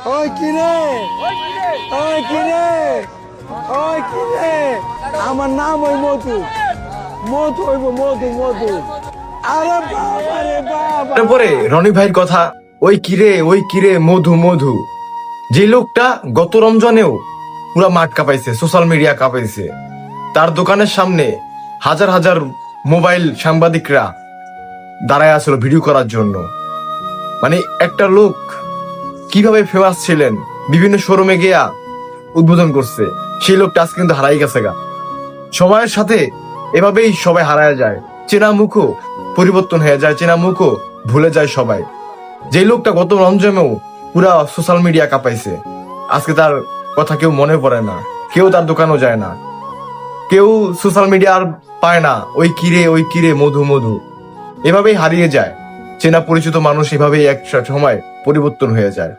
ওই কিরে, ওই কিরে, ওই কিরে, আমার নাম ওই মধু, মধু হইব মধু মধু। আরে বাবা রে বাবা। তারপরে রনি ভাইয়ের কথা, ওই কিরে মধু মধু। যে লোকটা গত রমজানেও পুরা মাঠ কাঁপাইছে, সোশ্যাল মিডিয়া কাঁপাইছে, তার দোকানের সামনে হাজার হাজার মোবাইল সাংবাদিকরা দাঁড়ায় আসলো ভিডিও করার জন্য। মানে একটা লোক কিভাবে ফেমাস ছিলেন, বিভিন্ন শোরুমে গিয়া উদ্বোধন করছে, সেই লোকটা আজকে কিন্তু হারাই গেছে গা। সময়ের সাথে এভাবেই সবাই হারায় যায়, চেনা মুখও পরিবর্তন হয়ে যায়, চেনা মুখও ভুলে যায় সবাই। যে লোকটা গত রমজানেও পুরা সোশ্যাল মিডিয়া কাঁপাইছে, আজকে তার কথা কেউ মনে পড়ে না, কেউ তার দোকানও যায় না, কেউ সোশ্যাল মিডিয়া আর পায় না। ওই কিরে মধু মধু, এভাবেই হারিয়ে যায় চেনা পরিচিত মানুষ, এভাবেই এক সময় পরিবর্তন হয়ে যায়।